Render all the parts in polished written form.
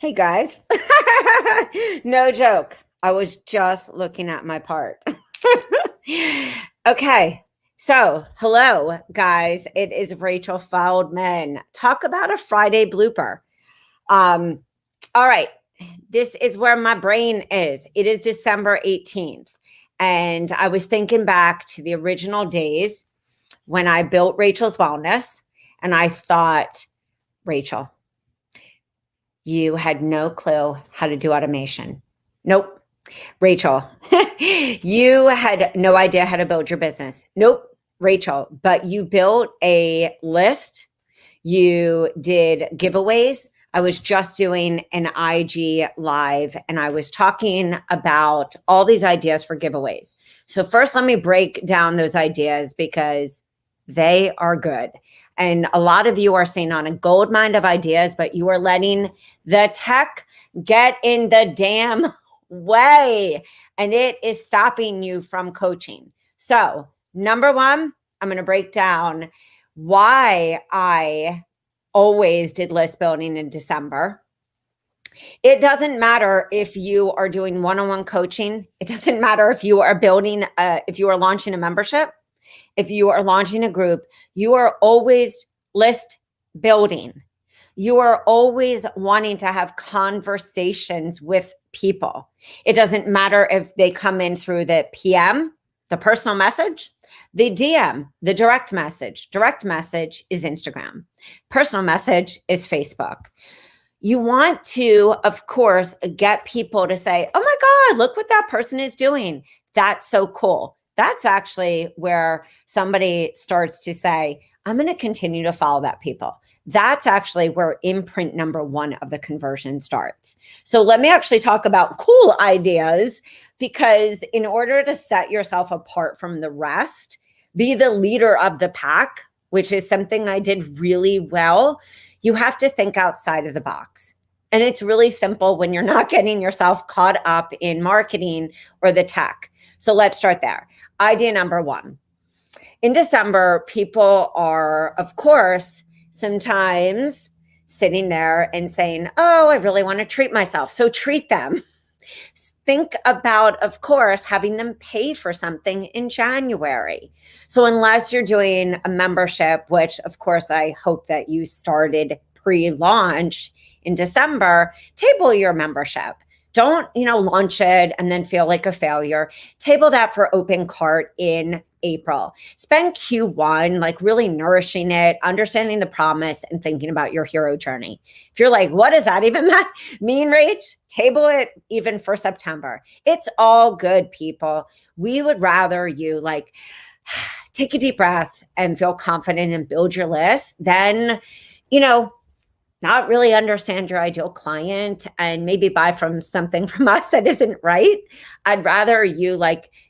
Hey guys. No joke. I was just looking at my part. Okay. So, hello guys. It is Rachel Feldman. Talk about a Friday blooper. Um all right. This is where my brain is. It is December 18th. And I was thinking back to the original days when I built Rachel's Wellness and I thought, Rachel, you had no clue how to do automation. Nope. Rachel, you had no idea how to build your business. Nope. Rachel, but you built a list. You did giveaways. I was just doing an IG live and I was talking about all these ideas for giveaways. So first, let me break down those ideas because they are good. And a lot of you are sitting on a gold mine of ideas, but you are letting the tech get in the damn way. And it is stopping you from coaching. So, number one, I'm going to break down why I always did list building in December. It doesn't matter if you are doing one-on-one coaching. It doesn't matter if you are building, if you are launching a membership. If you are launching a group, you are always list building. You are always wanting to have conversations with people. It doesn't matter if they come in through the PM, the personal message, the DM, the direct message. Direct message is Instagram. Personal message is Facebook. You want to, of course, get people to say, oh my God, look what that person is doing. That's so cool. That's actually where somebody starts to say, I'm going to continue to follow that people. That's actually where imprint number one of the conversion starts. So let me actually talk about cool ideas, because in order to set yourself apart from the rest, be the leader of the pack, which is something I did really well, you have to think outside of the box. And it's really simple when you're not getting yourself caught up in marketing or the tech. So let's start there. Idea number one. In December, people are, of course, sometimes sitting there and saying, oh, I really want to treat myself. So treat them. Think about, of course, having them pay for something in January. So unless you're doing a membership, which of course, I hope that you started pre-launch in December, table your membership. Don't, launch it and then feel like a failure. Table that for open cart in April. Spend Q1 like really nourishing it, understanding the promise, and thinking about your hero journey. If you're like, what does that even mean, Rach? Table it even for September. It's all good, people. We would rather you take a deep breath and feel confident and build your list than, not really understand your ideal client and maybe buy from something from us that isn't right. I'd rather you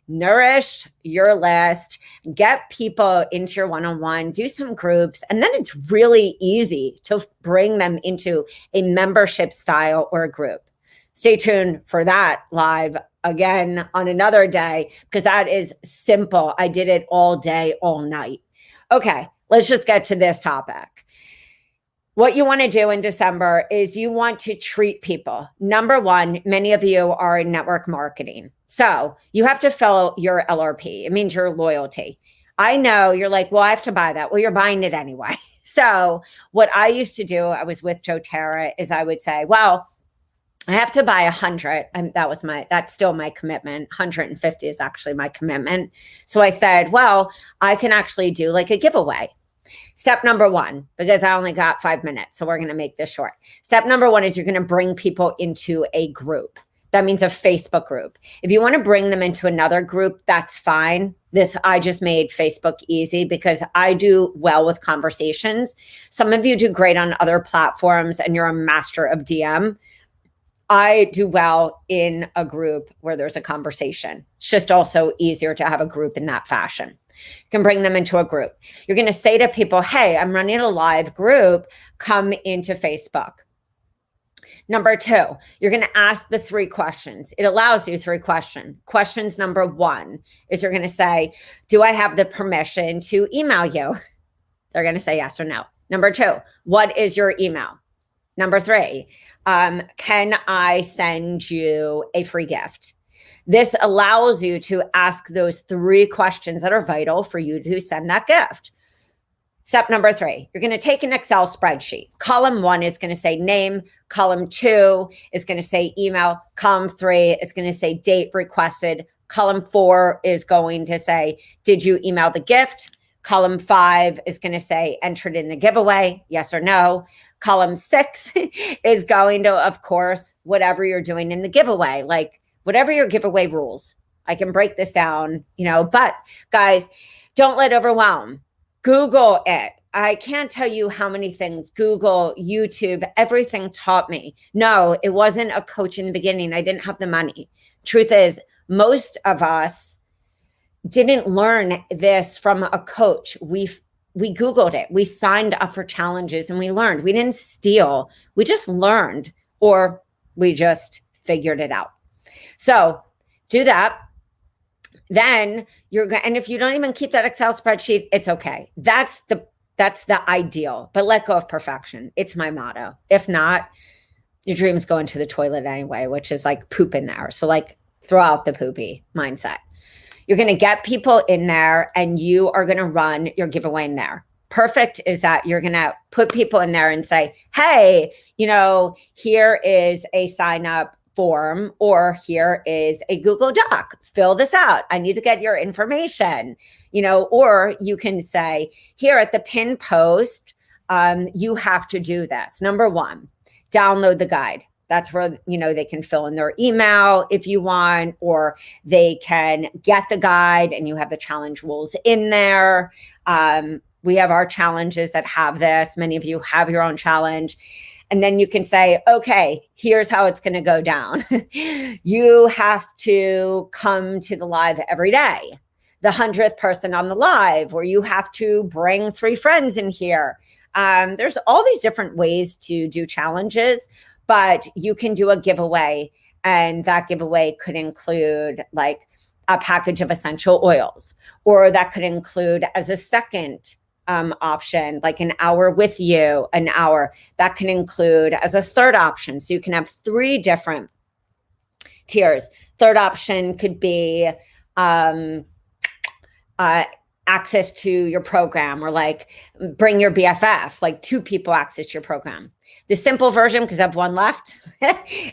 nourish your list, get people into your one-on-one, do some groups, and then it's really easy to bring them into a membership style or a group. Stay tuned for that live again on another day, because that is simple. I did it all day, all night. Okay, let's just get to this topic. What you want to do in December is you want to treat people. Number one, many of you are in network marketing. So you have to fill your LRP. It means your loyalty. I know you're like, well, I have to buy that. Well, you're buying it anyway. So what I used to do, I was with doTERRA, is I would say, well, I have to buy 100. And that's still my commitment. 150 is actually my commitment. So I said, well, I can actually do a giveaway. Step number one, because I only got 5 minutes, so we're going to make this short. Step number one is you're going to bring people into a group. That means a Facebook group. If you want to bring them into another group, that's fine. I just made Facebook easy because I do well with conversations. Some of you do great on other platforms and you're a master of DM. I do well in a group where there's a conversation. It's just also easier to have a group in that fashion. You can bring them into a group. You're going to say to people, hey, I'm running a live group. Come into Facebook. Number two, you're going to ask the 3 questions. It allows you 3 questions. Questions number one is you're going to say, do I have the permission to email you? They're going to say yes or no. Number 2, what is your email? Number 3, can I send you a free gift? This allows you to ask those 3 questions that are vital for you to send that gift. Step number 3, you're going to take an Excel spreadsheet. Column 1 is going to say name. Column 2 is going to say email. Column 3 is going to say date requested. Column 4 is going to say, did you email the gift? Column 5 is going to say entered in the giveaway, yes or no. Column 6 is going to, of course, whatever you're doing in the giveaway, like whatever your giveaway rules. I can break this down, but guys, don't let overwhelm. Google it. I can't tell you how many things Google, YouTube, everything taught me. No, it wasn't a coach in the beginning. I didn't have the money. Truth is, most of us didn't learn this from a coach. We Googled it. We signed up for challenges and we learned. We didn't steal. We just learned, or we just figured it out. So do that. Then and if you don't even keep that Excel spreadsheet, it's okay. That's the ideal, but let go of perfection. It's my motto. If not, your dreams go into the toilet anyway, which is like poop in there. So like throw out the poopy mindset. You're going to get people in there and you are going to run your giveaway in there. Perfect is that you're going to put people in there and say, hey, here is a sign up form, or here is a Google Doc. Fill this out. I need to get your information, or you can say here at the pin post, you have to do this. Number 1, download the guide. That's where, they can fill in their email if you want, or they can get the guide and you have the challenge rules in there. We have our challenges that have this. Many of you have your own challenge. And then you can say, okay, here's how it's going to go down. You have to come to the live every day. The 100th person on the live, or you have to bring 3 friends in here. There's all these different ways to do challenges, but you can do a giveaway. And that giveaway could include like a package of essential oils, or that could include as a second option, like an hour with you, an hour. That can include as a third option. So you can have 3 different tiers. Third option could be access to your program, or like bring your BFF, like 2 people access your program. The simple version, because I have 1 left,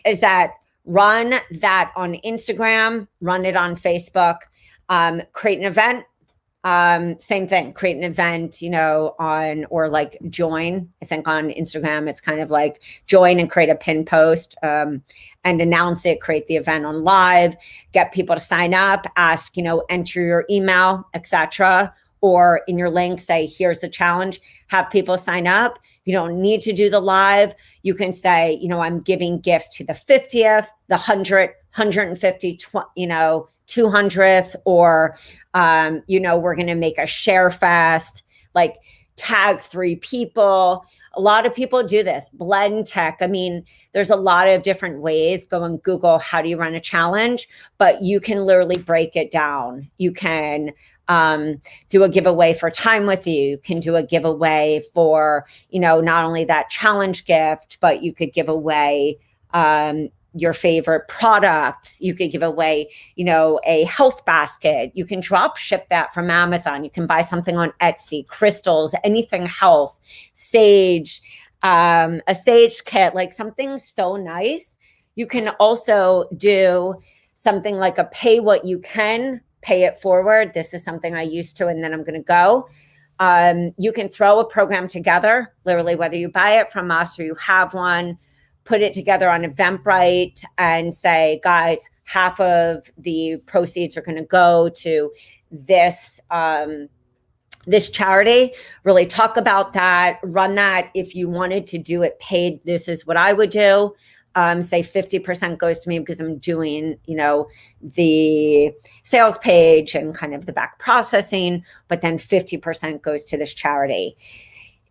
is that run that on Instagram, run it on Facebook, create an event. Same thing, create an event, or like join. I think on Instagram, it's kind of like join and create a pin post, and announce it, create the event on live, get people to sign up, ask, enter your email, etc. Or in your link, say, here's the challenge, have people sign up. You don't need to do the live. You can say, I'm giving gifts to the 50th, the 100th, 150, 200th, or, we're going to make a share fest, like tag 3 people. A lot of people do this. Blend tech. I mean, there's a lot of different ways. Go and Google, how do you run a challenge? But you can literally break it down. You can do a giveaway for time with you. You can do a giveaway for, not only that challenge gift, but you could give away your favorite product. You could give away, a health basket. You can drop ship that from Amazon. You can buy something on Etsy, crystals, anything health, sage, a sage kit, like something so nice. You can also do something like a pay what you can, pay it forward. This is something I used to, and then I'm going to go. You can throw a program together, literally, whether you buy it from us or you have one, put it together on Eventbrite and say, guys, half of the proceeds are going to go to this, this charity. Really talk about that, run that. If you wanted to do it paid, this is what I would do. Say 50% goes to me because I'm doing, the sales page and kind of the back processing, but then 50% goes to this charity.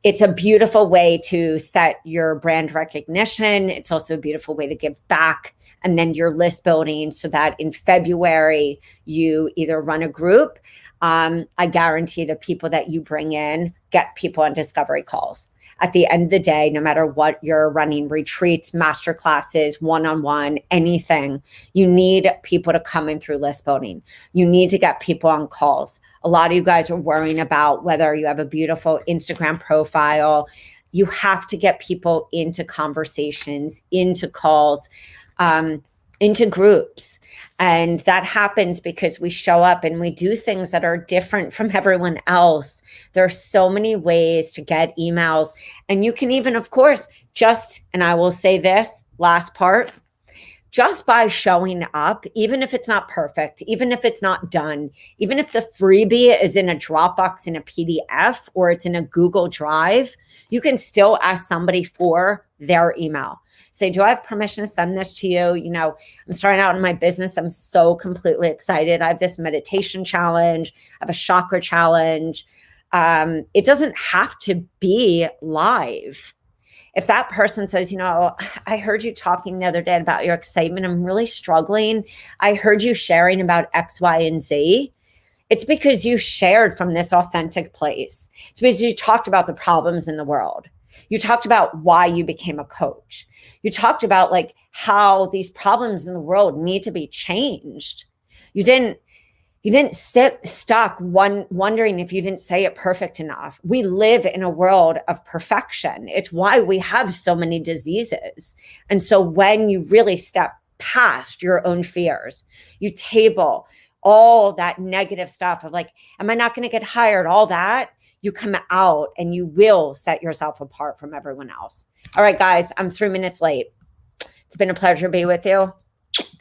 It's a beautiful way to set your brand recognition. It's also a beautiful way to give back. And then your list building so that in February, you either run a group. I guarantee the people that you bring in get people on discovery calls. at the end of the day, no matter what you're running, retreats, master classes, one-on-one, anything, you need people to come in through list building. You need to get people on calls. A lot of you guys are worrying about whether you have a beautiful Instagram profile. You have to get people into conversations, into calls, into groups. And that happens because we show up and we do things that are different from everyone else. There are so many ways to get emails. And you can even, of course, and I will say this last part, just by showing up, even if it's not perfect, even if it's not done, even if the freebie is in a Dropbox in a PDF or it's in a Google Drive, you can still ask somebody for their email. Say, do I have permission to send this to you? You know, I'm starting out in my business. I'm so completely excited. I have this meditation challenge. I have a chakra challenge. It doesn't have to be live. If that person says, you know, I heard you talking the other day about your excitement. I'm really struggling. I heard you sharing about X, Y, and Z. It's because you shared from this authentic place. It's because you talked about the problems in the world. You talked about why you became a coach. You talked about like how these problems in the world need to be changed. You didn't sit stuck wondering if you didn't say it perfect enough. We live in a world of perfection. It's why we have so many diseases. And so when you really step past your own fears, you table all that negative stuff of like, am I not going to get hired? All that, you come out and you will set yourself apart from everyone else. All right, guys, I'm 3 minutes late. It's been a pleasure to be with you.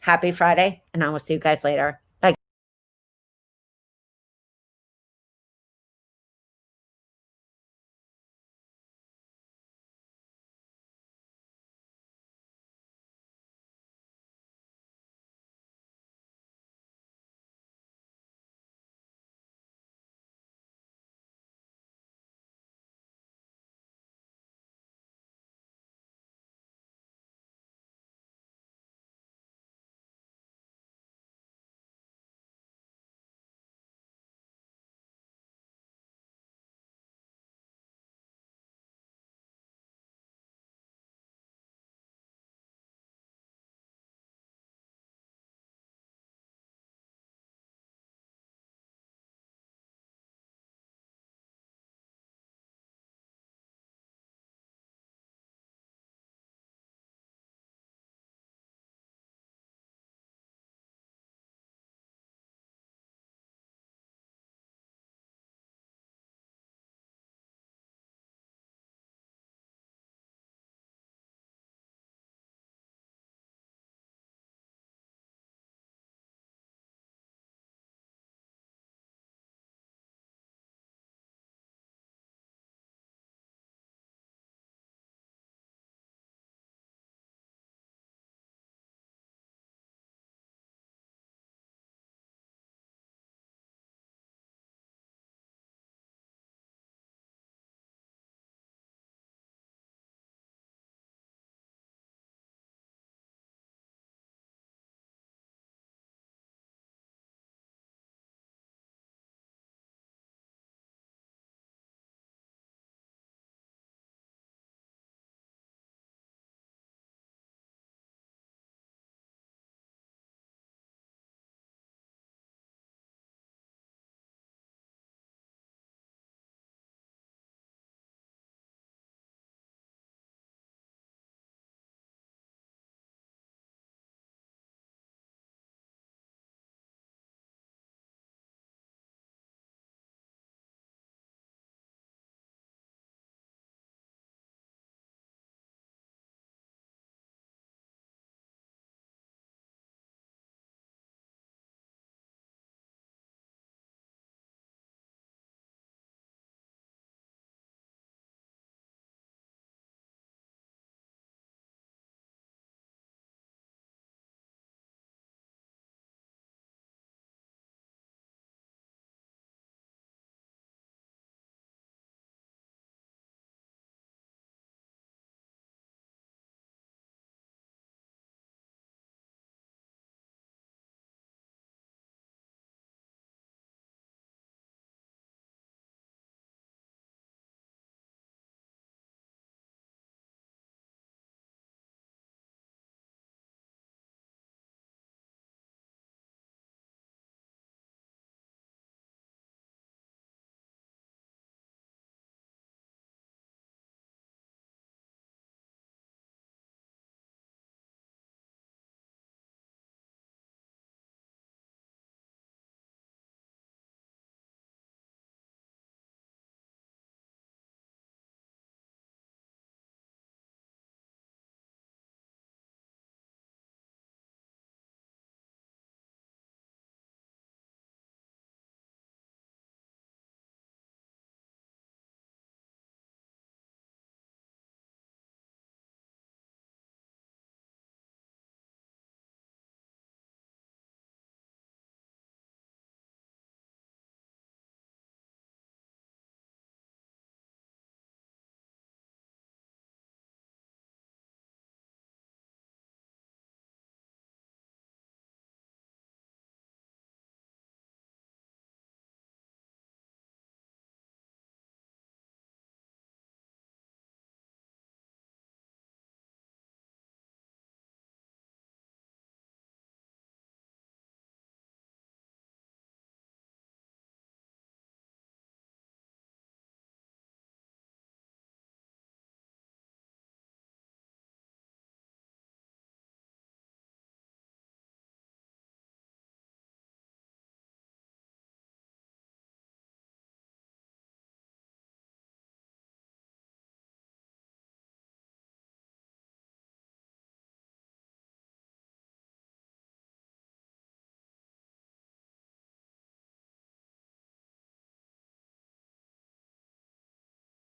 Happy Friday, and I will see you guys later.